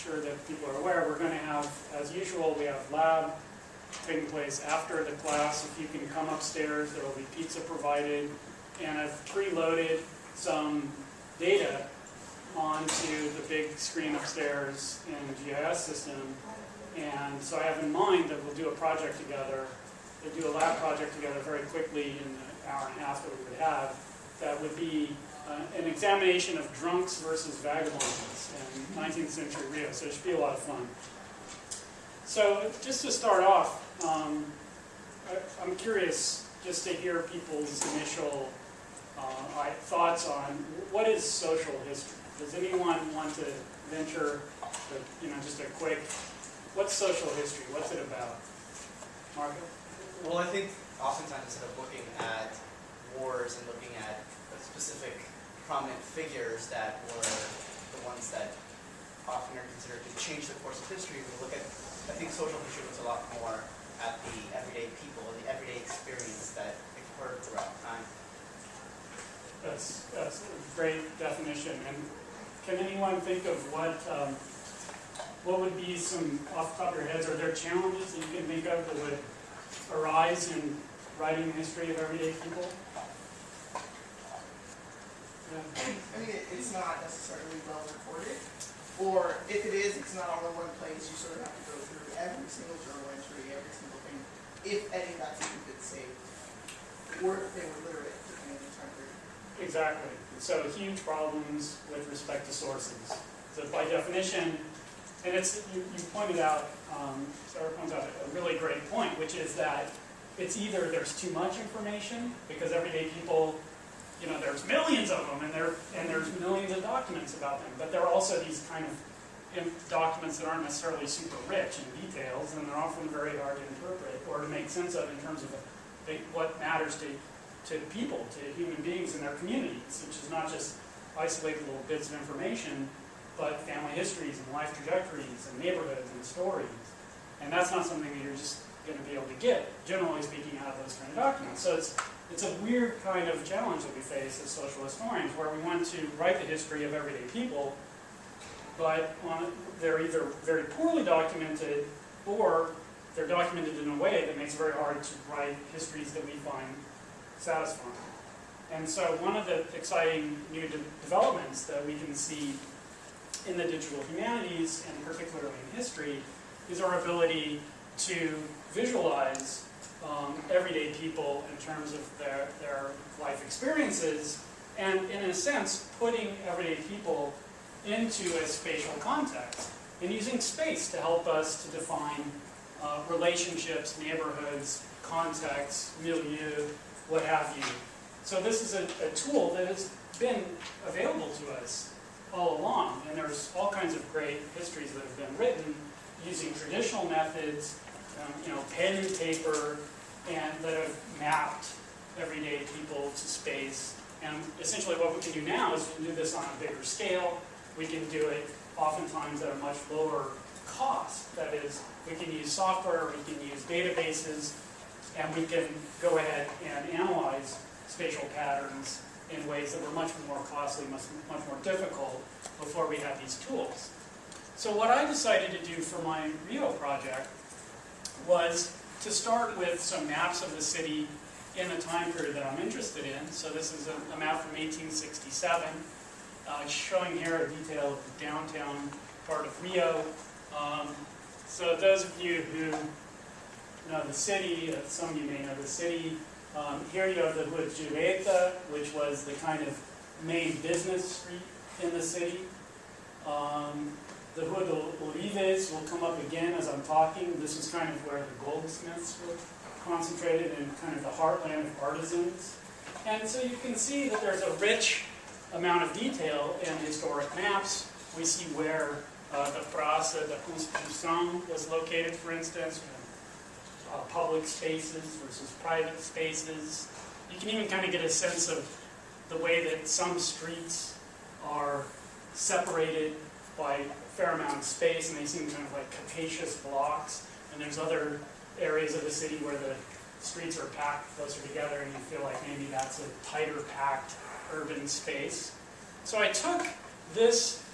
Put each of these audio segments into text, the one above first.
sure that people are aware, we're going to have, as usual, we have lab taking place after the class. If you can come upstairs, there will be pizza provided, and I've preloaded some data onto the big screen upstairs in the GIS system. And so I have in mind that we'll do a project together, we'll do a lab project together very quickly in the hour and a half that we would have. That would be an examination of drunks versus vagabonds in 19th century Rio. So it should be a lot of fun. So just to start off, I'm curious just to hear people's initial thoughts on what is social history. Does anyone want to venture, just a quick, what's social history? What's it about? Marco? Well, I think oftentimes instead of looking at wars and looking at specific prominent figures that were the ones that often are considered to change the course of history, we look at, I think social history looks a lot more at the everyday people and the everyday experience that occurred throughout time. That's a great definition. And can anyone think of what would be some, off the top of your heads, are there challenges that you can think of that would arise in writing the history of everyday people? I mean, it's not necessarily well recorded, or if it is, it's not all in one place. You sort of have to go through every single journal entry, every single thing, if any of that's even been saved, or if they were literate, depending on the time period. Exactly. So huge problems with respect to sources. So by definition, and it's you pointed out, Sarah points out a really great point, which is that it's either there's too much information because everyday people, there's millions of them, and there's millions of documents about them, but there are also these kind of documents that aren't necessarily super rich in details, and they're often very hard to interpret or to make sense of in terms of what matters to people, to human beings in their communities, which is not just isolated little bits of information, but family histories and life trajectories and neighborhoods and stories. And that's not something that you're just going to be able to get, generally speaking, out of those kind of documents. So it's a weird kind of challenge that we face as social historians, where we want to write the history of everyday people, but they're either very poorly documented, or they're documented in a way that makes it very hard to write histories that we find satisfying. And so one of the exciting new developments that we can see in the digital humanities, and particularly in history, is our ability to visualize everyday people in terms of their life experiences, and in a sense, putting everyday people into a spatial context, and using space to help us to define relationships, neighborhoods, contexts, milieu, what have you. So this is a tool that has been available to us all along, and there's all kinds of great histories that have been written using traditional methods, pen and paper, and that have mapped everyday people to space. And essentially what we can do now is we can do this on a bigger scale. We can do it oftentimes at a much lower cost. That is, we can use software, we can use databases, and we can go ahead and analyze spatial patterns in ways that were much more costly, much more difficult before we had these tools. So what I decided to do for my Rio project was to start with some maps of the city in the time period that I'm interested in. So this is a map from 1867, showing here a detail of the downtown part of Rio. So those of you who know the city, some of you may know the city, here you have the Rua Direita, which was the kind of main business street in the city. The Rua do Orives will come up again as I'm talking. This is kind of where the goldsmiths were concentrated in kind of the heartland of artisans. And so you can see that there's a rich amount of detail in historic maps. We see where the Praça da Constituição was located, for instance, public spaces versus private spaces. You can even kind of get a sense of the way that some streets are separated by a fair amount of space, and they seem kind of like capacious blocks. And there's other areas of the city where the streets are packed closer together, and you feel like maybe that's a tighter packed urban space. So I took this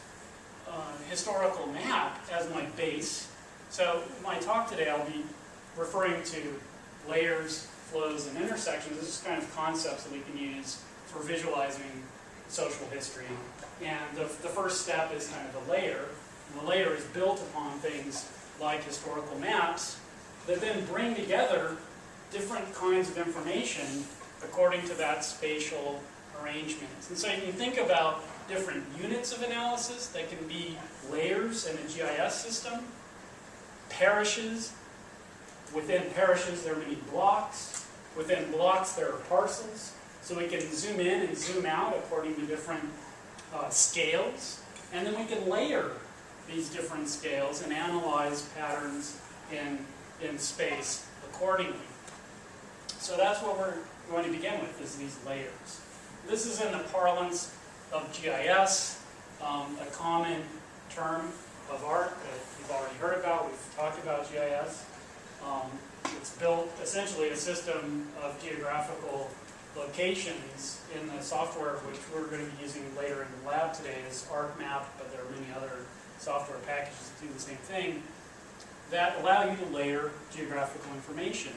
historical map as my base. So in my talk today, I'll be referring to layers, flows, and intersections. This is kind of concepts that we can use for visualizing social history. And the first step is kind of a layer. And the layer is built upon things like historical maps that then bring together different kinds of information according to that spatial arrangement. And so you can think about different units of analysis that can be layers in a GIS system, parishes. Within parishes there are many blocks. Within blocks there are parcels. So we can zoom in and zoom out according to different scales. And then we can layer these different scales and analyze patterns in space accordingly. So that's what we're going to begin with, is these layers. This is in the parlance of GIS, a common term of art that you've already heard about. We've talked about GIS. It's built essentially a system of geographical locations in the software which we're going to be using later in the lab today is ArcMap, but there are many other software packages that do the same thing, that allow you to layer geographical information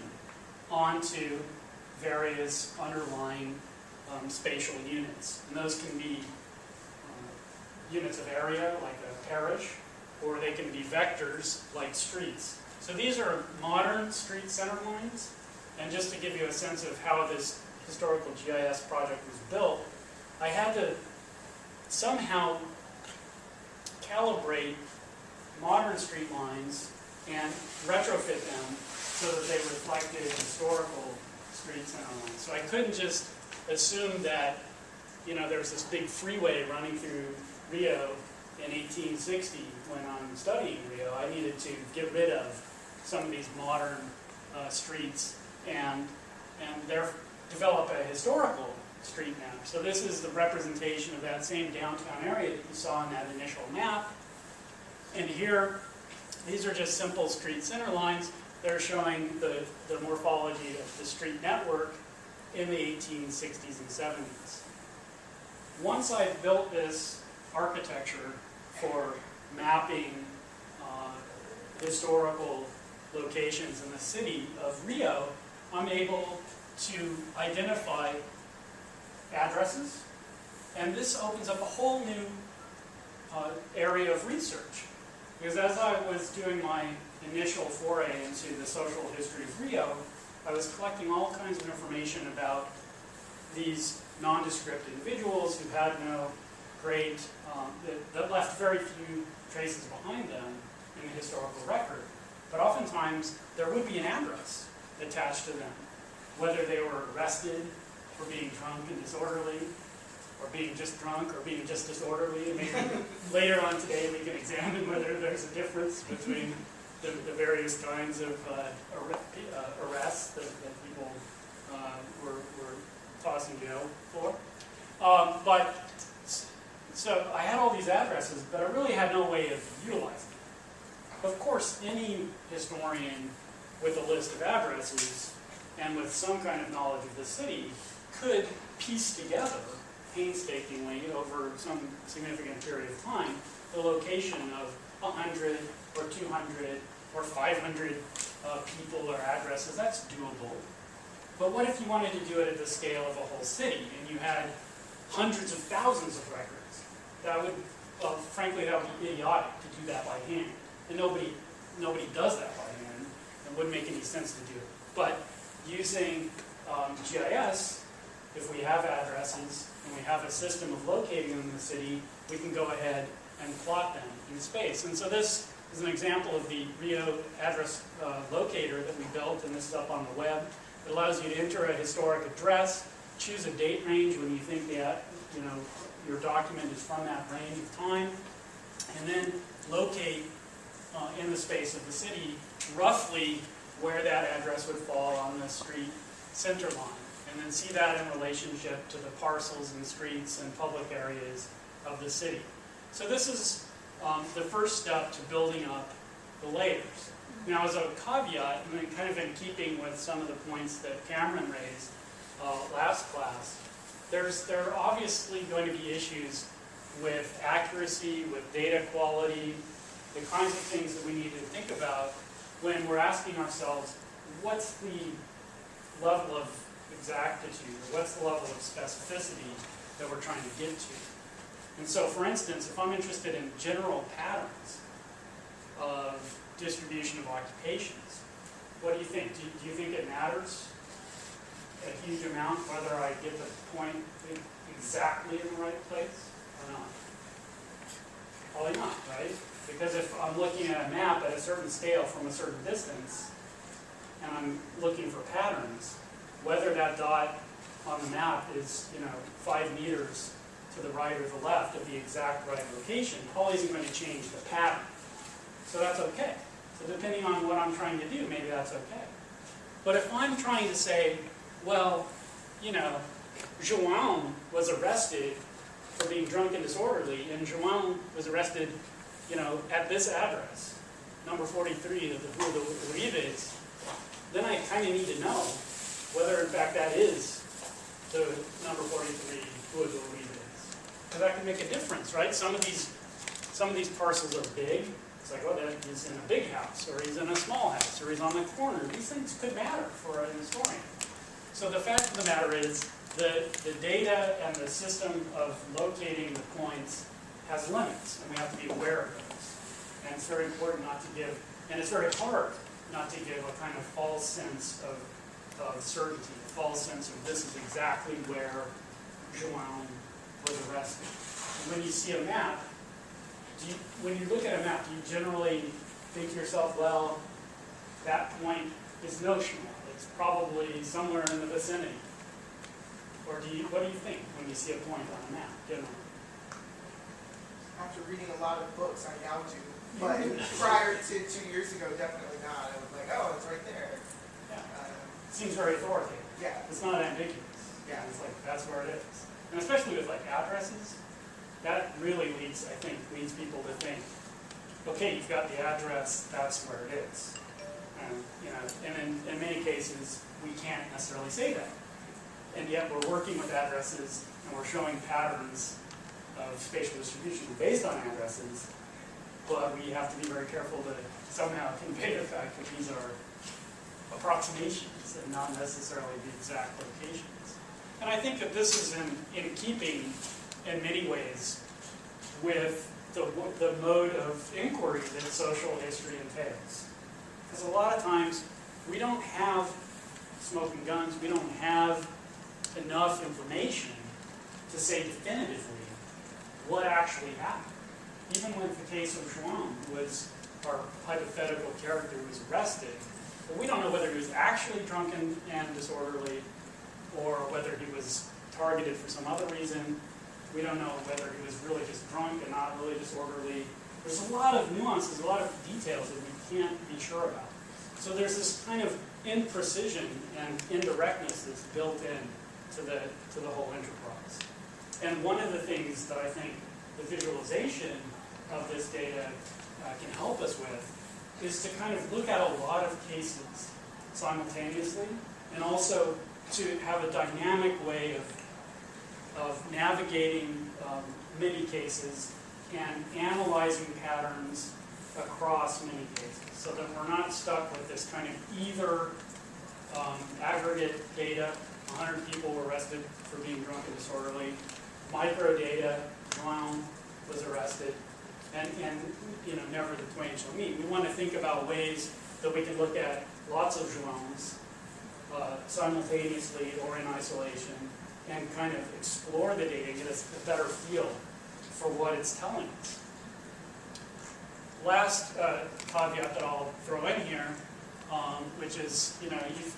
onto various underlying spatial units. And those can be units of area, like a parish, or they can be vectors, like streets. So these are modern street center lines. And just to give you a sense of how this historical GIS project was built, I had to somehow calibrate modern street lines and retrofit them so that they reflected historical street center lines. So I couldn't just assume that, you know, there's this big freeway running through Rio in 1860 when I'm studying Rio. I needed to get rid of some of these modern streets and develop a historical street map. So this is the representation of that same downtown area that you saw in that initial map. And here, these are just simple street center lines. They're showing the morphology of the street network in the 1860s and 70s. Once I built this architecture for mapping historical locations in the city of Rio, I'm able to identify addresses, and this opens up a whole new area of research. Because as I was doing my initial foray into the social history of Rio, I was collecting all kinds of information about these nondescript individuals who had no great, that left very few traces behind them in the historical record. But oftentimes, there would be an address attached to them, whether they were arrested for being drunk and disorderly, or being just drunk, or being just disorderly. And maybe later on today we can examine whether there's a difference between the various kinds of arrests that people were tossed in jail for. So I had all these addresses, but I really had no way of utilizing them. Of course, any historian with a list of addresses and with some kind of knowledge of the city could piece together painstakingly over some significant period of time the location of 100 or 200 or 500 people or addresses. That's doable. But what if you wanted to do it at the scale of a whole city and you had hundreds of thousands of records? That would, well, frankly, that would be idiotic to do that by hand. And nobody does that by hand. It wouldn't make any sense to do it. But using GIS, if we have addresses and we have a system of locating them in the city, we can go ahead and plot them in space. And so this is an example of the Rio address locator that we built, and this is up on the web. It allows you to enter a historic address, choose a date range when you think your document is from that range of time, and then locate in the space of the city roughly where that address would fall on the street center line, and then see that in relationship to the parcels and streets and public areas of the city. So this is the first step to building up the layers. Now, as a caveat, and kind of in keeping with some of the points that Cameron raised last class, there are obviously going to be issues with accuracy, with data quality, the kinds of things that we need to think about when we're asking ourselves, what's the level of exactitude, or what's the level of specificity that we're trying to get to? And so, for instance, if I'm interested in general patterns of distribution of occupations, what do you think? Do you think it matters a huge amount whether I get the point exactly in the right place or not? Probably not, right? Because if I'm looking at a map at a certain scale from a certain distance, and I'm looking for patterns, whether that dot on the map is, 5 meters to the right or the left of the exact right location, probably isn't going to change the pattern. So that's okay. So depending on what I'm trying to do, maybe that's okay. But if I'm trying to say, well, João was arrested for being drunk and disorderly, and João was arrested, at this address, number 43 of the Rua do Urives, then I kind of need to know whether, in fact, that is the number 43 Rua do Urives. Because that can make a difference, right? Some of these parcels are big. It's like, oh, he's in a big house, or he's in a small house, or he's on the corner. These things could matter for an historian. So the fact of the matter is, the data and the system of locating the points has limits, and we have to be aware of those. And it's very important not to give, and it's very hard not to give a kind of false sense of certainty, a false sense of this is exactly where João was arrested. And when you see a map, when you look at a map, do you generally think to yourself, well, that point is notional. It's probably somewhere in the vicinity. Or what do you think when you see a point on a map, generally? After reading a lot of books, I now do. But prior to 2 years ago, definitely not. I was like, oh, it's right there. Yeah. Seems very authoritative. Yeah. It's not ambiguous. Yeah. It's like, that's where it is. And especially with addresses, that really leads people to think, okay, you've got the address, that's where it is. And in many cases, we can't necessarily say that. And yet we're working with addresses, and we're showing patterns of spatial distribution based on addresses, but we have to be very careful to somehow convey the fact that these are approximations and not necessarily the exact locations. And I think that this is in keeping, in many ways, with the mode of inquiry that social history entails. Because a lot of times, we don't have smoking guns, we don't have enough information to say definitively what actually happened. Even with the case of João, who was our hypothetical character who was arrested, but we don't know whether he was actually drunken and disorderly, or whether he was targeted for some other reason. We don't know whether he was really just drunk and not really disorderly. There's a lot of nuances, a lot of details that we can't be sure about. So there's this kind of imprecision and indirectness that's built in to the whole enterprise. And one of the things that I think the visualization of this data can help us with is to kind of look at a lot of cases simultaneously, and also to have a dynamic way of navigating many cases and analyzing patterns across many cases, so that we're not stuck with this kind of either aggregate data, 100 people were arrested for being drunk and disorderly, micro data, João was arrested, and never the twain shall meet. We want to think about ways that we can look at lots of Joãos simultaneously or in isolation, and kind of explore the data, get us a better feel for what it's telling us. Last caveat that I'll throw in here, which is,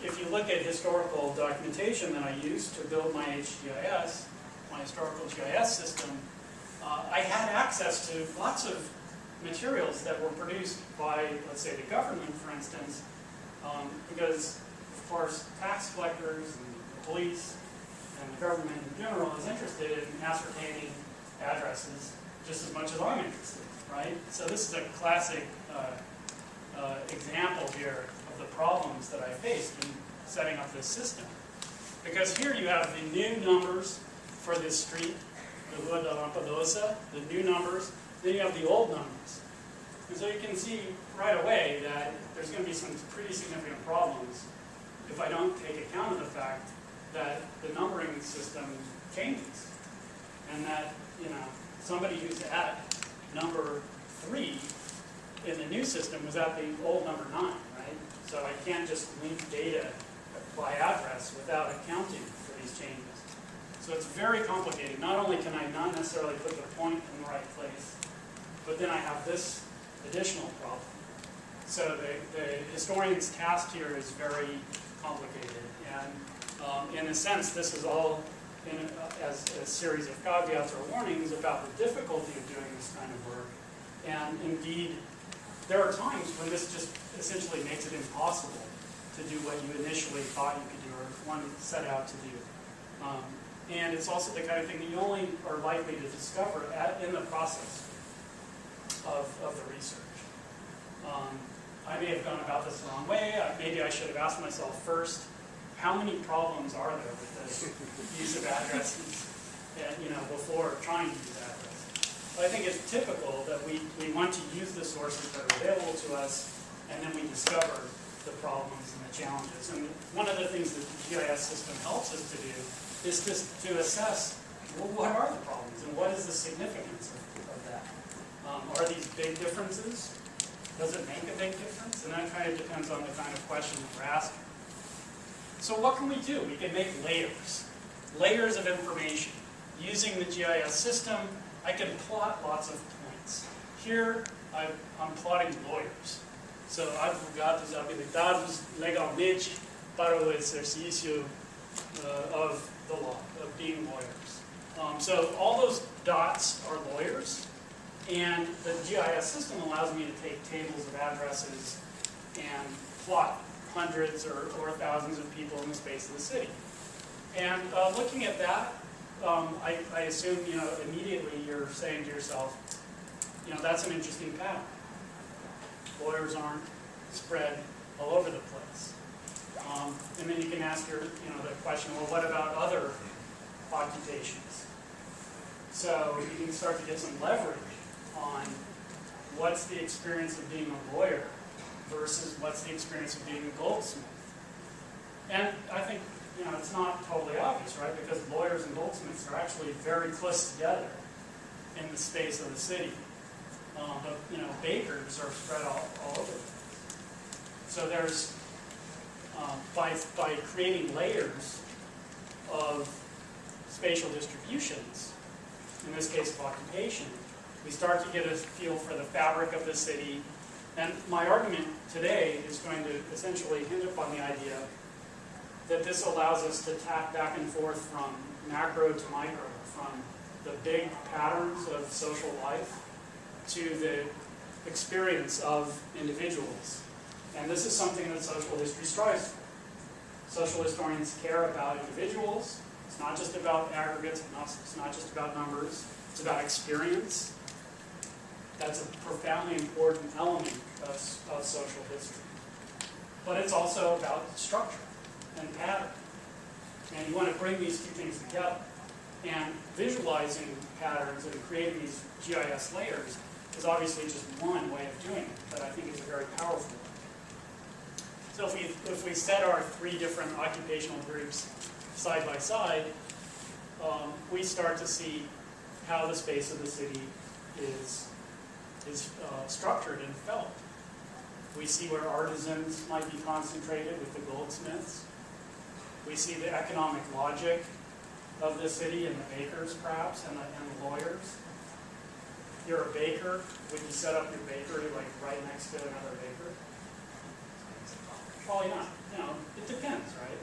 if you look at historical documentation that I used to build my HGIS, my historical GIS system, I had access to lots of materials that were produced by, let's say, the government, for instance, because, of course, tax collectors and the police and the government in general is interested in ascertaining addresses just as much as I'm interested, right? So this is a classic example here of the problems that I faced in setting up this system. Because here you have the new numbers for this street, the Rua da Lampadosa, the new numbers, then you have the old numbers. And so you can see right away that there's going to be some pretty significant problems if I don't take account of the fact that the numbering system changes. And that, somebody who's at number 3 in the new system was at the old number 9, right? So I can't just link data by address without accounting for these changes. So it's very complicated. Not only can I not necessarily put the point in the right place, but then I have this additional problem. So the historian's task here is very complicated. And in a sense, this is all as a series of caveats or warnings about the difficulty of doing this kind of work. And indeed, there are times when this just essentially makes it impossible to do what you initially thought you could do or one set out to do. And it's also the kind of thing that you only are likely to discover in the process of the research. I may have gone about this the wrong way. Maybe I should have asked myself first, how many problems are there with the use of addresses before trying to use addresses? I think it's typical that we want to use the sources that are available to us, and then we discover the problems and the challenges. And one of the things that the GIS system helps us to do is to assess, well, what are the problems and what is the significance of that? Are these big differences? Does it make a big difference? And that kind of depends on the kind of question that we're asking. So what can we do? We can make layers of information. Using the GIS system, I can plot lots of points. Here, I'm plotting lawyers. So, advogados habilitados legalmente para o exercício of the law, of being lawyers. So all those dots are lawyers, and the GIS system allows me to take tables of addresses and plot hundreds or thousands of people in the space of the city. And looking at that, I assume, immediately you're saying to yourself, that's an interesting pattern. Lawyers aren't spread all over the place. And then you can ask the question, well, what about other occupations? So you can start to get some leverage on what's the experience of being a lawyer versus what's the experience of being a goldsmith. And I think, it's not totally obvious, right? Because lawyers and goldsmiths are actually very close together in the space of the city. But, bakers are spread all over the place. So there's, by creating layers of spatial distributions, in this case of occupation, we start to get a feel for the fabric of the city. And my argument today is going to essentially hinge upon the idea that this allows us to tap back and forth from macro to micro, from the big patterns of social life to the experience of individuals. And this is something that social history strives for. Social historians care about individuals. It's not just about aggregates, it's not just about numbers, it's about experience. That's a profoundly important element of social history. But it's also about structure and pattern. And you want to bring these two things together. And visualizing patterns and creating these GIS layers is obviously just one way of doing it, but I think it's a very powerful one. So if we set our 3 different occupational groups side by side, we start to see how the space of the city is structured and felt. We see where artisans might be concentrated with the goldsmiths. We see the economic logic of the city and the bakers, perhaps, and the lawyers. If you're a baker, would you set up your bakery right next to another baker? Probably not. It depends, right?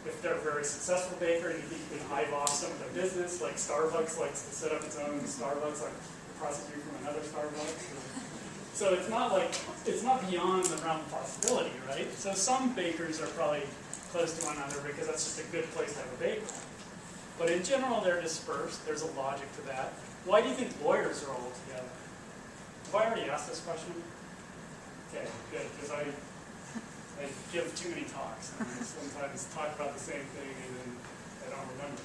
If they're a very successful baker, you think you can hive off some of their business, like Starbucks likes to set up its own Starbucks, like prosecute from another Starbucks. So it's not beyond the realm of possibility, right? So some bakers are probably close to one another because that's just a good place to have a bakery. But in general, they're dispersed. There's a logic to that. Why do you think lawyers are all together? Have I already asked this question? Okay, good, because I give too many talks. And I sometimes talk about the same thing and then I don't remember.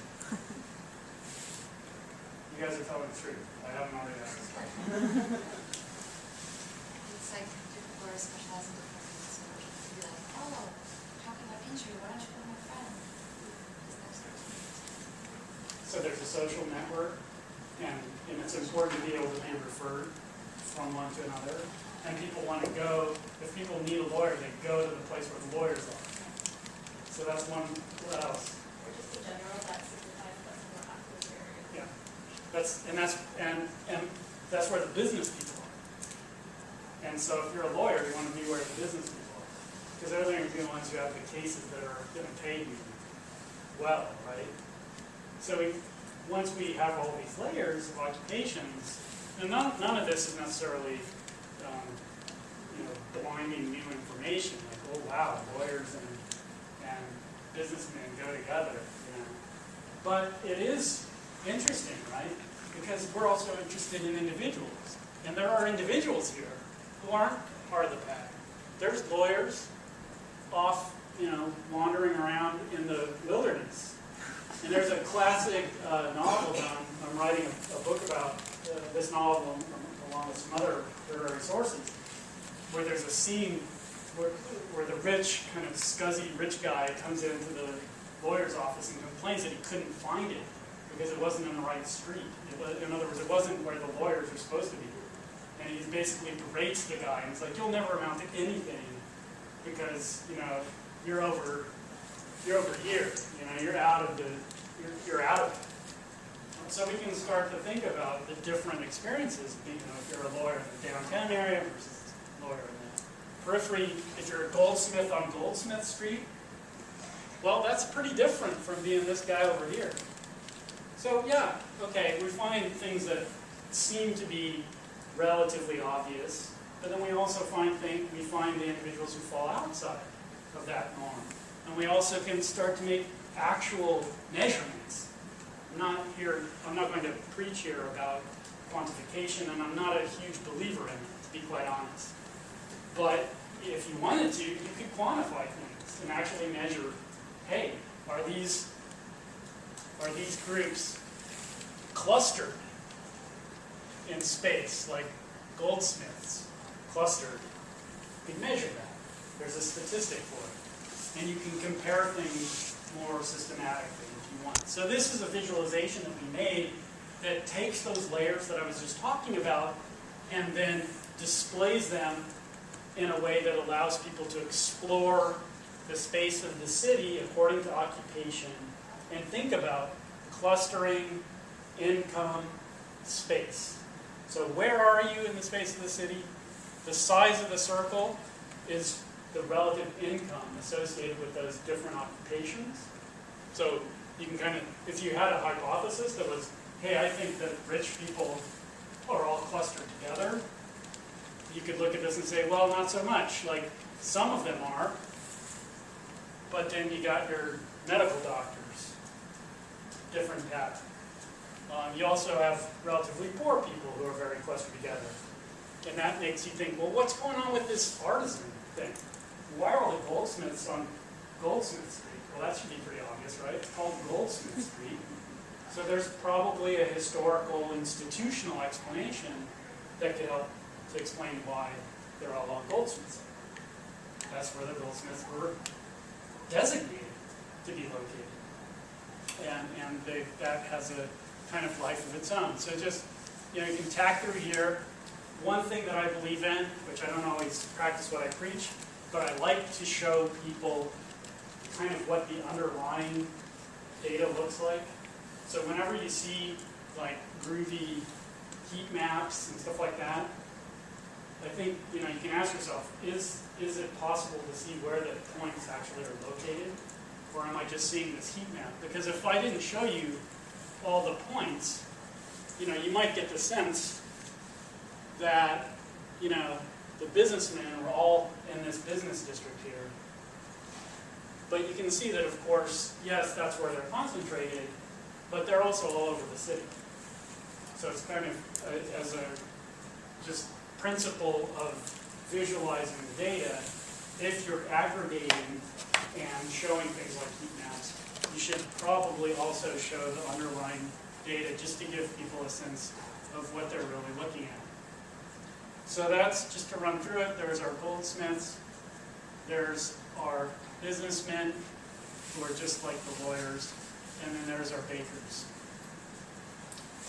you guys are telling the truth. I haven't already asked. It's like different lawyers specialize in different things, so you can be like, oh, talking about injury, why don't you put my friend? Because that's their team. So there's a social network, and it's important to be able to be referred from one to another. And people want to go, if people need a lawyer, they go to the place where the lawyers are. So that's one. What else? Or just in general, that signifies that's more active area. Yeah, that's where the business people are. And so if you're a lawyer, you want to be where the business people are, because they're going to be the ones who have the cases that are going to pay you well, right? So once we have all these layers of occupations, and none of this is necessarily blinding new information, like, oh wow, lawyers and businessmen go together, But it is interesting, right? Because we're also interested in individuals. And there are individuals here who aren't part of the pack. There's lawyers off, wandering around in the wilderness. And there's a classic novel that I'm writing a book about, this novel along with some other literary sources, where there's a scene where the rich, kind of scuzzy rich guy comes into the lawyer's office and complains that he couldn't find it because it wasn't in the right street. In other words, it wasn't where the lawyers are supposed to be. And he basically berates the guy, and it's like, you'll never amount to anything because, you're over here. You're out of it. So we can start to think about the different experiences. If you're a lawyer in the downtown area versus a lawyer in the periphery. If you're a goldsmith on Goldsmith Street, well, that's pretty different from being this guy over here. So yeah, okay, we find things that seem to be relatively obvious, but then we also find the individuals who fall outside of that norm. And we also can start to make actual measurements. I'm not going to preach here about quantification, and I'm not a huge believer in it, to be quite honest. But if you wanted to, you could quantify things and actually measure, hey, are these groups clustered in space, like goldsmiths clustered? You can measure that. There's a statistic for it. And you can compare things more systematically if you want. So this is a visualization that we made that takes those layers that I was just talking about and then displays them in a way that allows people to explore the space of the city according to occupation and think about clustering, income, space. So where are you in the space of the city? The size of the circle is the relative income associated with those different occupations. So you can kind of, if you had a hypothesis that was, hey, I think that rich people are all clustered together, you could look at this and say, well, not so much. Like, some of them are, but then you got your medical doctors, different pattern. You also have relatively poor people who are very clustered together. And that makes you think, well, what's going on with this artisan thing? Why are all the goldsmiths on Goldsmith Street? Well, that should be pretty obvious, right? It's called Goldsmith Street. So there's probably a historical, institutional explanation that could help to explain why they're all on Goldsmith Street. That's where the goldsmiths were designated to be located. And that has a kind of life of its own. So just, you can tack through here. One thing that I believe in, which I don't always practice what I preach, but I like to show people kind of what the underlying data looks like. So whenever you see like groovy heat maps and stuff like that, I think you can ask yourself, is it possible to see where the points actually are located? Or am I just seeing this heat map? Because if I didn't show you all the points, you might get the sense that, the businessmen were all in this business district here. But you can see that, of course, yes, that's where they're concentrated, but they're also all over the city. So it's kind of, as a just principle of visualizing the data, if you're aggregating and showing things like heat maps, you should probably also show the underlying data just to give people a sense of what they're really looking at. So that's just to run through it. There's our goldsmiths, there's our businessmen who are just like the lawyers, and then there's our bakers,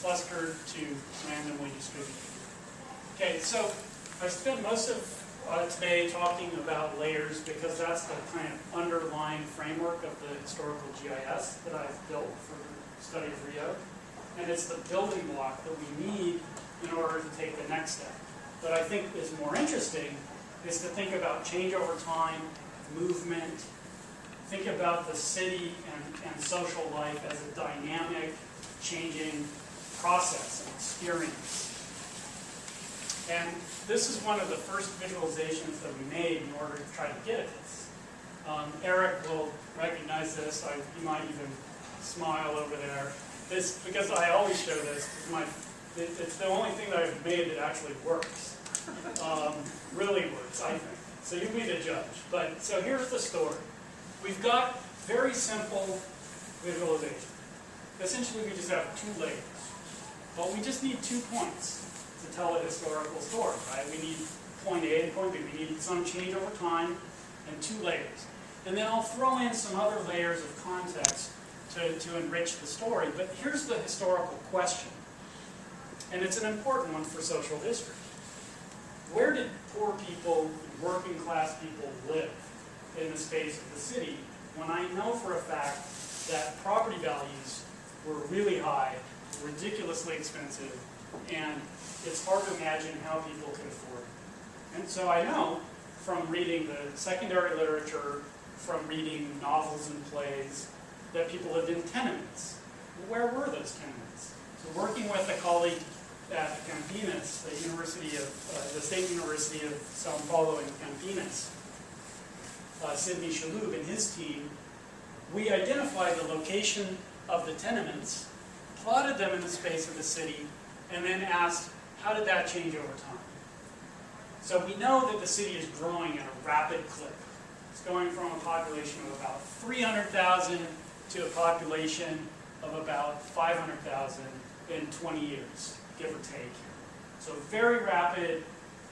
clustered to randomly distributed. Okay, so I spent most of today talking about layers because that's the kind of underlying framework of the historical GIS that I've built for the study of Rio. And it's the building block that we need in order to take the next step. What I think is more interesting is to think about change over time, movement, think about the city and social life as a dynamic, changing process and experience. And this is one of the first visualizations that we made in order to try to get at this. Eric will recognize this. You might even smile over there. This, because I always show this, it's the only thing that I've made that actually works. Really works, I think. So you be the judge. But so here's the story. We've got very simple visualization. Essentially, we just have two layers. But we just need 2 points to tell a historical story, right? We need point A and point B. We need some change over time and 2 layers. And then I'll throw in some other layers of context to enrich the story. But here's the historical question. And it's an important one for social history. Where did poor people, working class people live in the space of the city when I know for a fact that property values were really high, ridiculously expensive, and it's hard to imagine how people could afford it. And so I know from reading the secondary literature, from reading novels and plays, that people lived in tenements. Where were those tenements? So working with a colleague at Campinas, the State University of Sao Paulo in Campinas, Sidney Shalhoub and his team, we identified the location of the tenements, plotted them in the space of the city, and then asked, how did that change over time? So we know that the city is growing at a rapid clip. It's going from a population of about 300,000 to a population of about 500,000 in 20 years, give or take. So very rapid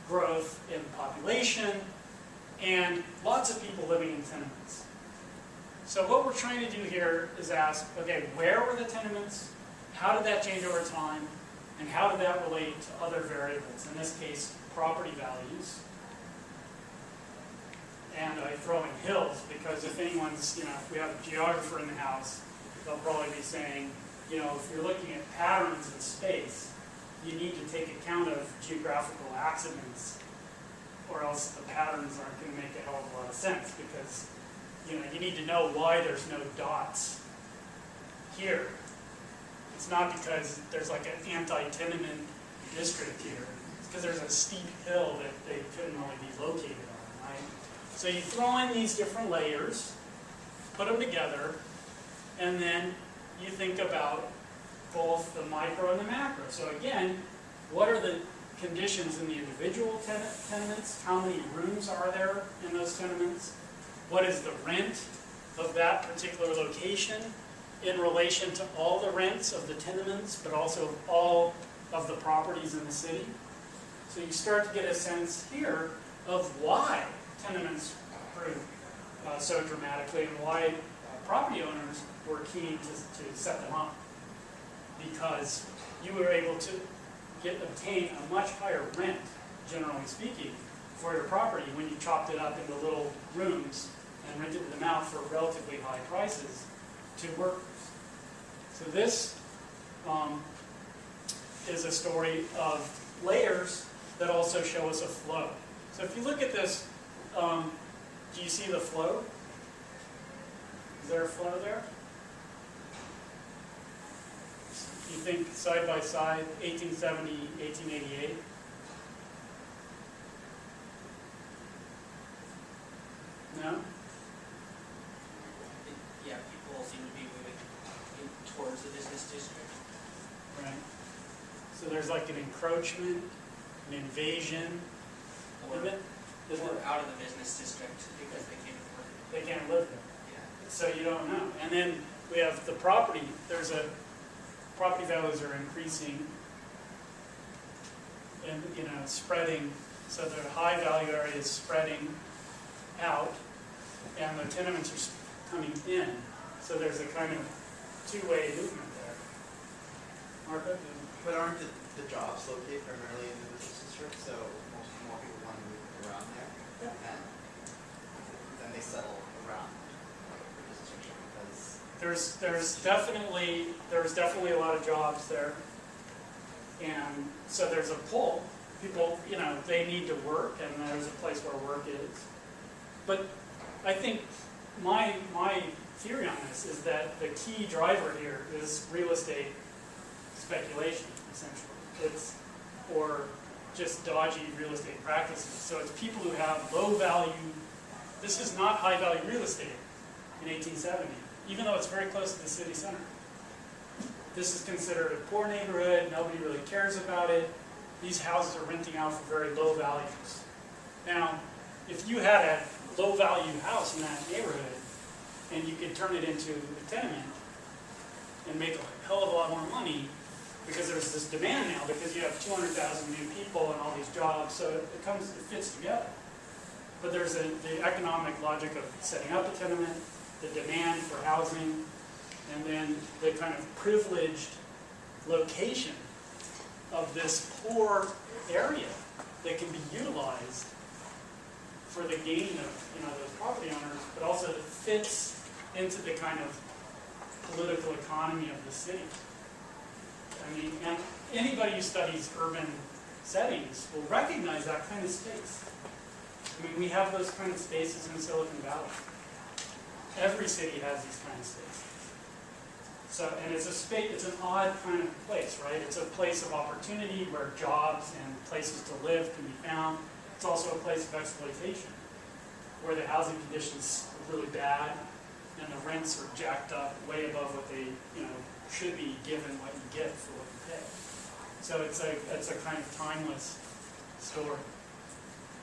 growth in population and lots of people living in tenements. So what we're trying to do here is ask, okay, where were the tenements? How did that change over time? And how did that relate to other variables? In this case, property values. And I throw in hills because if anyone's, if we have a geographer in the house, they'll probably be saying, if you're looking at patterns in space, you need to take account of geographical accidents, or else the patterns aren't going to make a hell of a lot of sense because, you need to know why there's no dots here. It's not because there's like an anti-tenement district here. It's because there's a steep hill that they couldn't really be located on, right? So you throw in these different layers, put them together, and then you think about both the micro and the macro. So again, what are the conditions in the individual tenements? How many rooms are there in those tenements? What is the rent of that particular location in relation to all the rents of the tenements, but also all of the properties in the city? So you start to get a sense here of why tenements grew so dramatically and why property owners were keen to set them up. Because you were able to obtain a much higher rent, generally speaking, for your property when you chopped it up into little rooms and rented them out for relatively high prices to workers. So this is a story of layers that also show us a flow. So if you look at this, do you see the flow? Is there a flow there? You think side by side, 1870, 1888? No? Yeah, people seem to be moving towards the business district. Right. So there's like an encroachment, an invasion. Or Isn't it? out of the business district because they can't afford it. They can't live there. Yeah. So you don't know. And then we have the property. There's a property values are increasing and, spreading, so the high value area is spreading out, and the tenements are coming in. So there's a kind of two-way movement there. Marco? But aren't the jobs located primarily in the business district, so most more people want to move around there? Yeah. And then they settle around the business district because There's definitely a lot of jobs there, and so there's a pull. People, they need to work, and there's a place where work is. But I think my theory on this is that the key driver here is real estate speculation, essentially. Or just dodgy real estate practices. So it's people who have low value. This is not high value real estate in 1870, even though it's very close to the city center. This is considered a poor neighborhood. Nobody really cares about it. These houses are renting out for very low values. Now, if you had a low value house in that neighborhood, and you could turn it into a tenement and make a hell of a lot more money, because there's this demand now, because you have 200,000 new people and all these jobs, so it fits together. But there's the economic logic of setting up a tenement, the demand for housing, and then the kind of privileged location of this poor area that can be utilized for the gain of those property owners, but also that fits into the kind of political economy of the city. I mean, and anybody who studies urban settings will recognize that kind of space. I mean, we have those kind of spaces in Silicon Valley. Every city has these kind of spaces. So, and it's an odd kind of place, right? It's a place of opportunity where jobs and places to live can be found. It's also a place of exploitation, where the housing conditions are really bad and the rents are jacked up way above what they, should be given what you get for what you pay. So it's a kind of timeless story.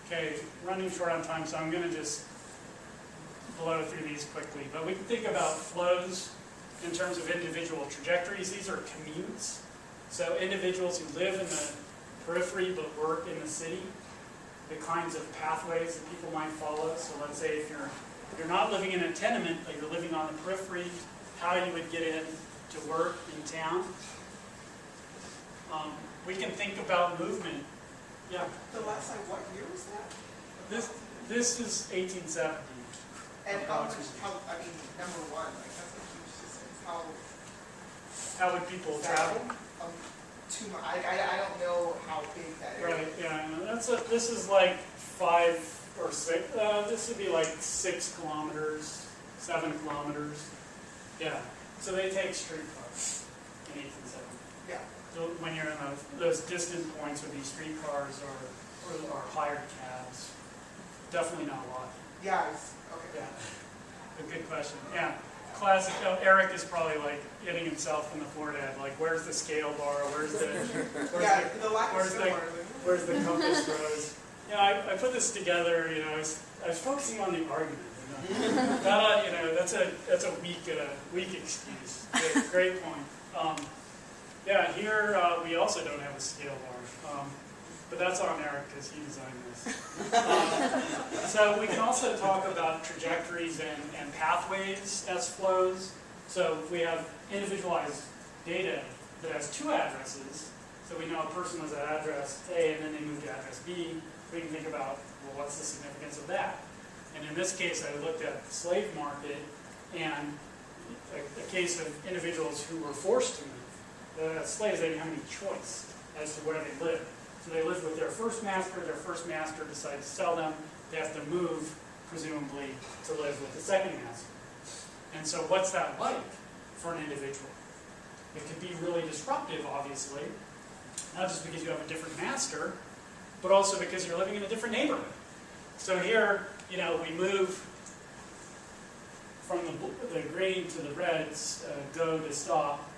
Okay, running short on time, so I'm going to just blow through these quickly. But we can think about flows in terms of individual trajectories. These are commutes. So individuals who live in the periphery but work in the city, the kinds of pathways that people might follow. So let's say if you're not living in a tenement, but you're living on the periphery, how you would get in to work in town. We can think about movement. Yeah. The last time, what year was that? This is 1870. And number one, that's a huge distance. How would people travel? Too much. I don't know how big that is. Right. Yeah. This is like 5 or 6. This would be like 6 kilometers, 7 kilometers. Yeah. So they take streetcars in 1870. Yeah. So when you're in those distant points where these streetcars or hired cabs, definitely not walking. Yeah. Okay. Yeah. A good question. Yeah. Classic. Eric is probably like hitting himself in the forehead. Like, where's the scale bar? Where's the compass rose? Yeah, I put this together. I was focusing on the argument. That's a weak excuse. Great point. Yeah, here we also don't have a scale bar, but that's on Eric because he designed this. So we can also talk about trajectories and pathways as flows. So if we have individualized data that has 2 addresses, so we know a person was at address A and then they moved to address B, we can think about, well, what's the significance of that? And in this case, I looked at the slave market and a case of individuals who were forced to move. The slaves, they didn't have any choice as to where they lived. So they lived with their first master decided to sell them, they have to move, presumably, to live with the second master. And so what's that like for an individual? It can be really disruptive, obviously, not just because you have a different master, but also because you're living in a different neighborhood. So here, we move from the green to the reds, go to stop.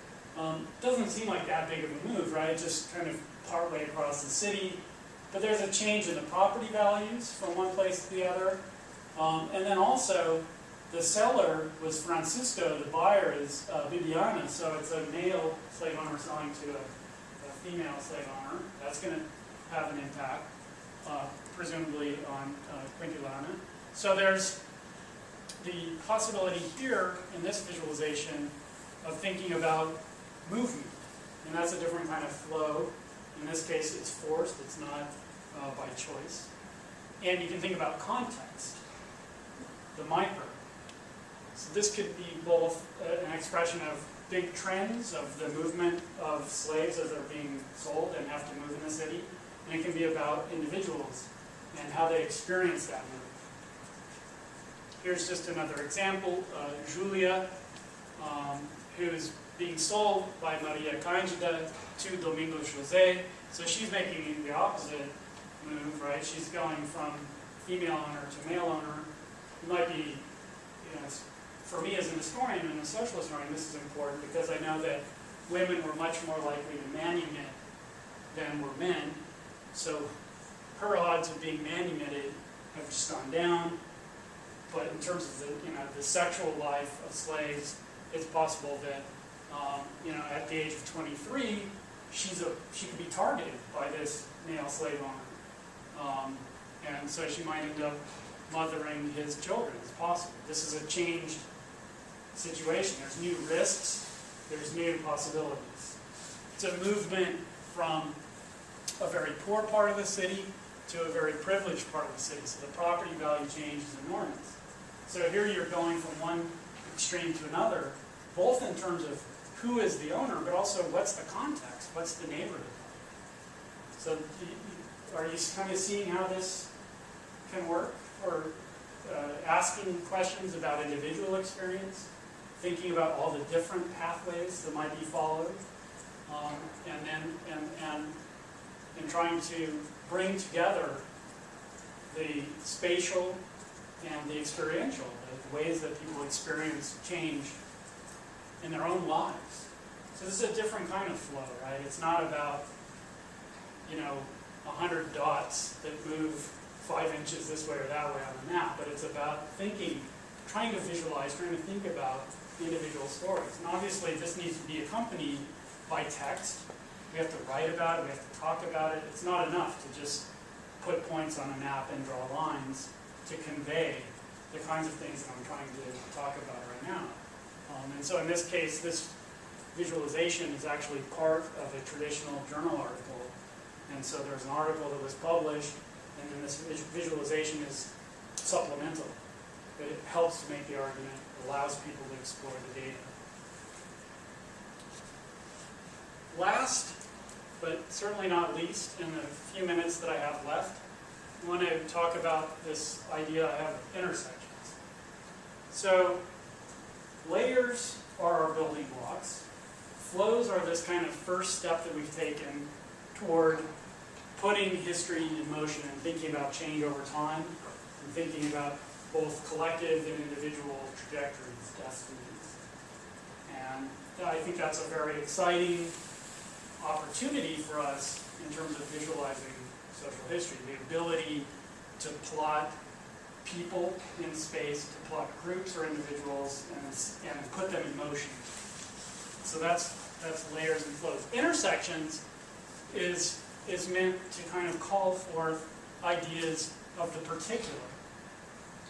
Doesn't seem like that big of a move, right? Just kind of partway across the city. But there's a change in the property values from one place to the other. And then also, The seller was Francisco, the buyer is Bibiana, so it's a male slave owner selling to a female slave owner. That's going to have an impact, presumably on Quintiliana. So there's the possibility here in this visualization of thinking about movement, and that's a different kind of flow. In this case, it's forced, it's not by choice. And you can think about context, the micro. So this could be both an expression of big trends of the movement of slaves as they're being sold and have to move in the city, and it can be about individuals and how they experience that move. Here's just another example, Julia, who's being sold by Maria Candida to Domingo José. So she's making the opposite move, right? She's going from female owner to male owner. It might be, you know, for me as an historian and a social historian, this is important because I know that women were much more likely to manumit than were men. So her odds of being manumitted have just gone down. But in terms of the, you know, the sexual life of slaves, it's possible that, you know, at the age of 23, she could be targeted by this male slave owner. And so she might end up mothering his children. It's possible. This is a changed situation. There's new risks. There's new possibilities. It's a movement from a very poor part of the city to a very privileged part of the city. So the property value change is enormous. So here you're going from one extreme to another, both in terms of who is the owner, but also what's the context, what's the neighborhood. So are you kind of seeing how this can work? Or asking questions about individual experience, thinking about all the different pathways that might be followed, and trying to bring together the spatial and the experiential, the ways that people experience change in their own lives. So this is a different kind of flow, right? It's not about, you know, 100 dots that move 5 inches this way or that way on the map, but it's about thinking, trying to visualize, trying to think about individual stories. And obviously this needs to be accompanied by text. We have to write about it, we have to talk about it. It's not enough to just put points on a map and draw lines to convey the kinds of things that I'm trying to talk about right now. And so in this case, this visualization is actually part of a traditional journal article. And so there's an article that was published, and then this visualization is supplemental. But it helps to make the argument, allows people to explore the data. Last, but certainly not least, in the few minutes that I have left, I want to talk about this idea I have of intersections. So, layers are our building blocks. Flows are this kind of first step that we've taken toward putting history in motion and thinking about change over time, and thinking about both collective and individual trajectories, destinies. And I think that's a very exciting opportunity for us in terms of visualizing social history, the ability to plot people in space, to plot groups or individuals, and put them in motion. So that's layers and flows. Intersections is meant to kind of call forth ideas of the particular,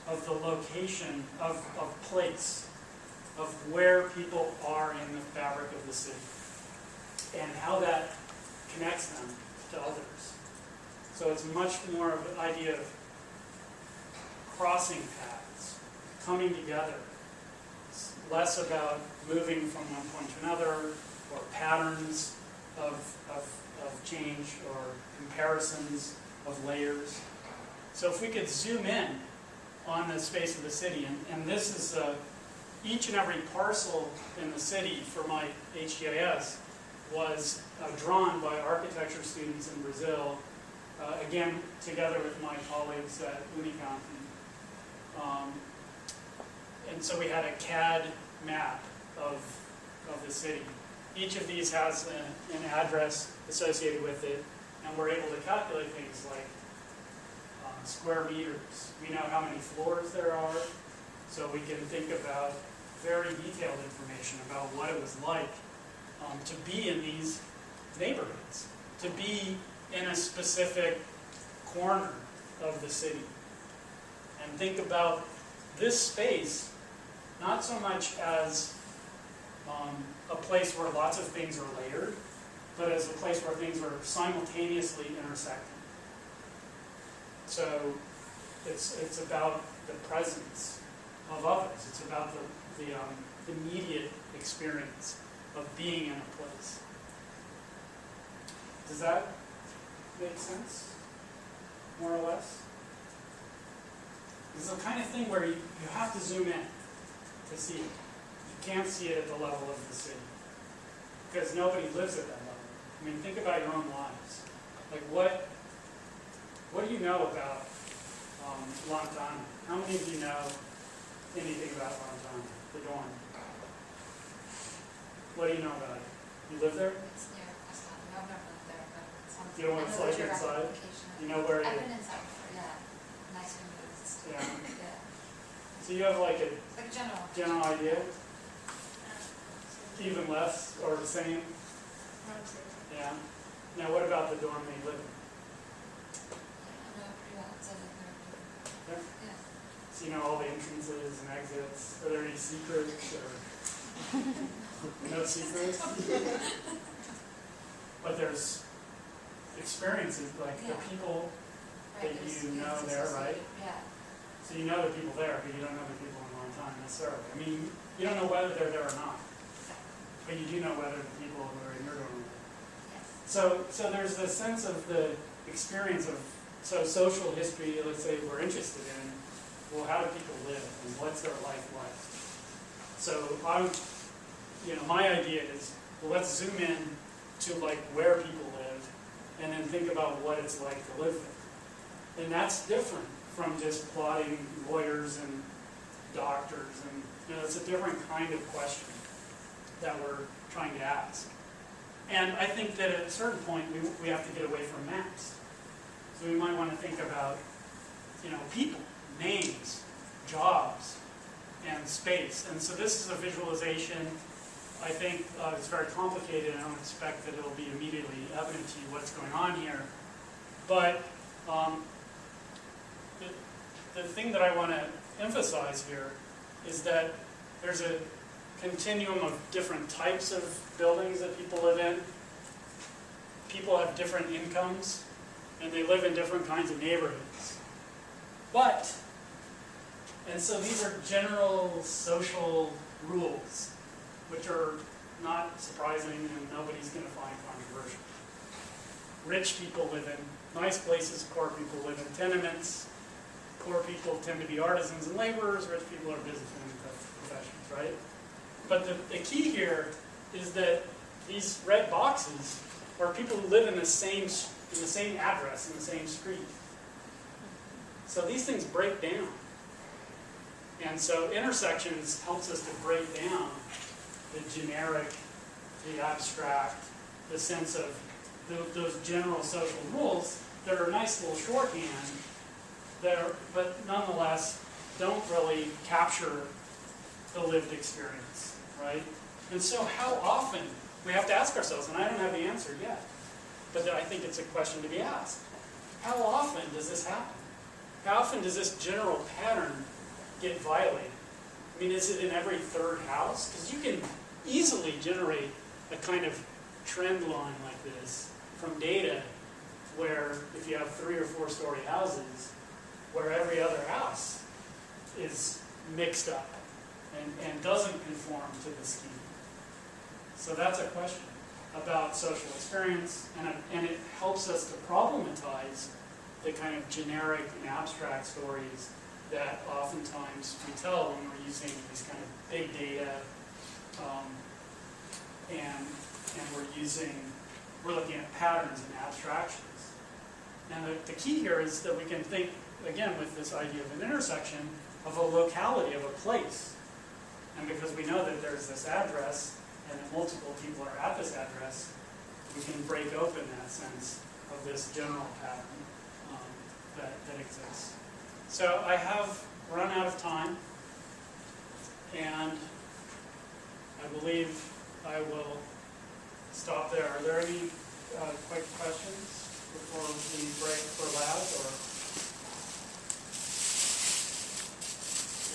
of the location, of place, of where people are in the fabric of the city, and how that connects them to others. So it's much more of an idea of crossing paths, coming together. It's less about moving from one point to another, or patterns of change, or comparisons of layers. So if we could zoom in on the space of the city, and this is each and every parcel in the city for my HGIS was drawn by architecture students in Brazil, again, together with my colleagues at Unicamp. And so we had a CAD map of the city. Each of these has an address associated with it, and we're able to calculate things like square meters. We know how many floors there are, So we can think about very detailed information about what it was like to be in these neighborhoods, to be in a specific corner of the city. And think about this space not so much as a place where lots of things are layered, but as a place where things are simultaneously intersecting. So it's about the presence of others. It's about the immediate experience of being in a place. Does that make sense? More or less? It's the kind of thing where you have to zoom in to see it. You can't see it at the level of the city, because nobody lives at that level. I mean, think about your own lives. Like, what do you know about Lantana? How many of you know anything about Lantana, the dorm? What do you know about it? You live there? It's near West London. I've never lived there, but it sounds. You know what it's like inside? You know where I've it been is? inside before, yeah. Nice windows. Yeah. Yeah. So you have like a Like a general. general idea? Even less or the same? Yeah. Now what about the dorm that you live in? I know pretty well. It's Yeah. yeah. So you know all the entrances and exits. Are there any secrets or no secrets? But there's experiences like the Yeah. people Right, that there's you know experiences there, right? associated, Yeah. So you know the people there, but you don't know the people in a long time necessarily. I mean, you don't know whether they're there or not, but you do know whether the people who are in your dorm are there. Yes. So there's this sense of the experience of, so social history, let's say we're interested in, well, how do people live and what's their life like? So my idea is, well, let's zoom in to like where people live and then think about what it's like to live there. And that's different from just plotting lawyers and doctors, and it's a different kind of question that we're trying to ask. And I think that at a certain point we have to get away from maps. So we might want to think about, people, names, jobs, and space. And so this is a visualization. I think it's very complicated, and I don't expect that it'll be immediately evident to you what's going on here. But the thing that I want to emphasize here is that there's a continuum of different types of buildings that people live in. People have different incomes, and they live in different kinds of neighborhoods. And so these are general social rules, which are not surprising and nobody's going to find controversial. Rich people live in nice places, poor people live in tenements. Poor people tend to be artisans and laborers, rich people are businessmen and professionals, right? But the key here is that these red boxes are people who live in the same address, in the same street. So these things break down. And so intersections helps us to break down the generic, the abstract, the sense of those general social rules that are a nice little shorthand, but nonetheless don't really capture the lived experience, right? And so how often, we have to ask ourselves, and I don't have the answer yet, but I think it's a question to be asked. How often does this happen? How often does this general pattern get violated? I mean, is it in every third house? Because you can easily generate a kind of trend line like this from data where if you have 3 or 4 story houses, where every other house is mixed up and doesn't conform to the scheme. So that's a question about social experience, and it helps us to problematize the kind of generic and abstract stories that oftentimes we tell when we're using these kind of big data, and we're looking at patterns and abstractions. And the key here is that we can think, again, with this idea of an intersection, of a locality, of a place. And because we know that there's this address, and that multiple people are at this address, we can break open that sense of this general pattern that exists. So I have run out of time. And I believe I will stop there. Are there any quick questions before we break for lab, or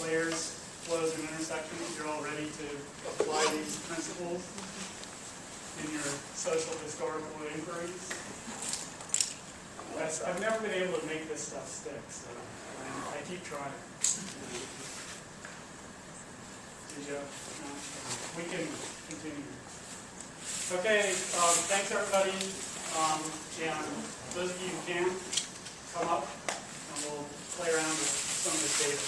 layers, flows, and intersections? You're all ready to apply these principles in your social historical inquiries? I've never been able to make this stuff stick, so I keep trying. Did you? No? We can continue. Okay, thanks everybody. And those of you who can, come up and we'll play around with some of this data.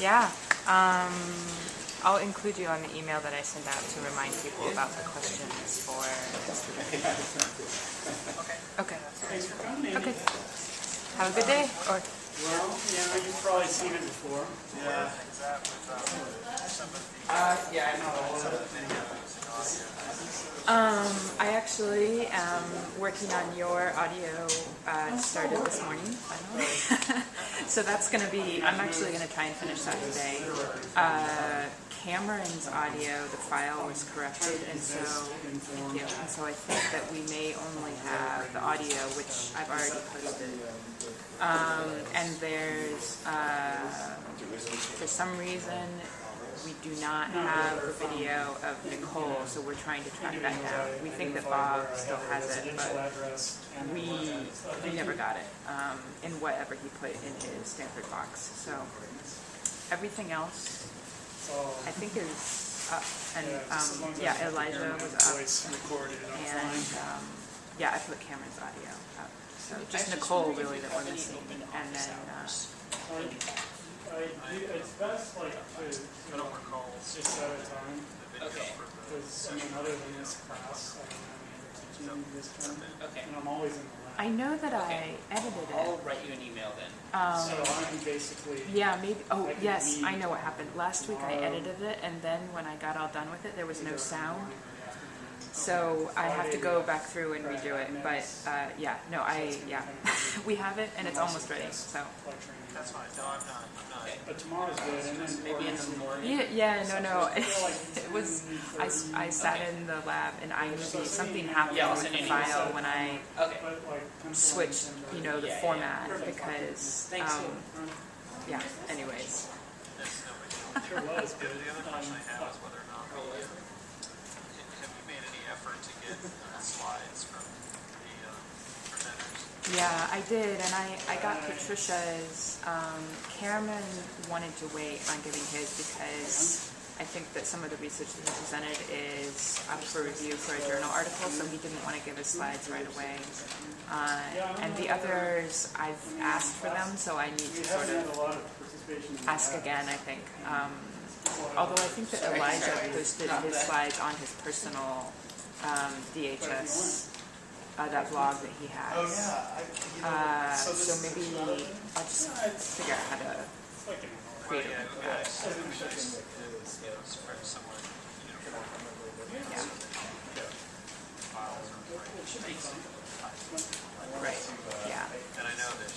Yeah, I'll include you on the email that I send out to remind people about the questions for next week. Okay. Thanks for coming. Okay. Have a good day. Or Well, yeah, you've probably seen it before. Yeah. Yeah, I know. I actually am working on your audio. Started this morning, finally. So that's going to be. I'm actually going to try and finish that today. Cameron's audio, the file was corrupted, and so thank you. And so I think that we may only have the audio, which I've already posted. And there's for some reason we do not have a video of Nicole, so we're trying to track that down. We think that Bob still has it, but we never got it in whatever he put in his Stanford box. So everything else I think is up, and yeah, Elijah was up, and yeah, I put Cameron's audio up. So just Nicole really that we're missing, and then it's best like to just set a time. Okay. Because I mean, other than this class, I don't have any other teaching this term. Okay. And I'm always in the lab. I know that I edited I'll it. write you an email then. So I'm basically. Yeah, maybe. Oh, I could yes, meet I know what happened. Last week I tomorrow. edited it, and then when I got all done with it, there was no sound. So I have to go back through and redo it. But yeah, no, we have it, and it's almost ready. So. That's fine. No, I'm not. But tomorrow's good, and then Maybe in the morning. Yeah, no. It was. I sat in the lab, and I knew something happened Yeah, I'll with send the you an email. file when I Okay. switched, the Yeah, yeah. format because. Thanks. Yeah. Anyways. Sure was good. The other question I have is whether or not have you made any effort to get slides from the presenters? Yeah, I did, and I got Patricia's. Cameron wanted to wait on giving his because I think that some of the research that he presented is up for review for a journal article, so he didn't want to give his slides right away. And the others, I've asked for them, so I need to sort of ask again, I think. Although I think that Elijah posted his slides on his personal DHS, that blog that he has. Oh yeah. So maybe I'll just figure out how to create a link for that. Spread somewhat uniform Yeah. files or Right. Yeah. And I know that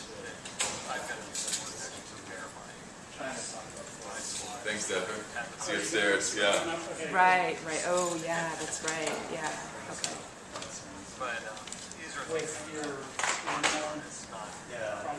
I've got to do some work actually to verify my slides. Thanks, Zephyr. See you upstairs. Yeah. Right. Oh, yeah, that's right. Yeah. Okay. But these are things that With your it's not. Yeah.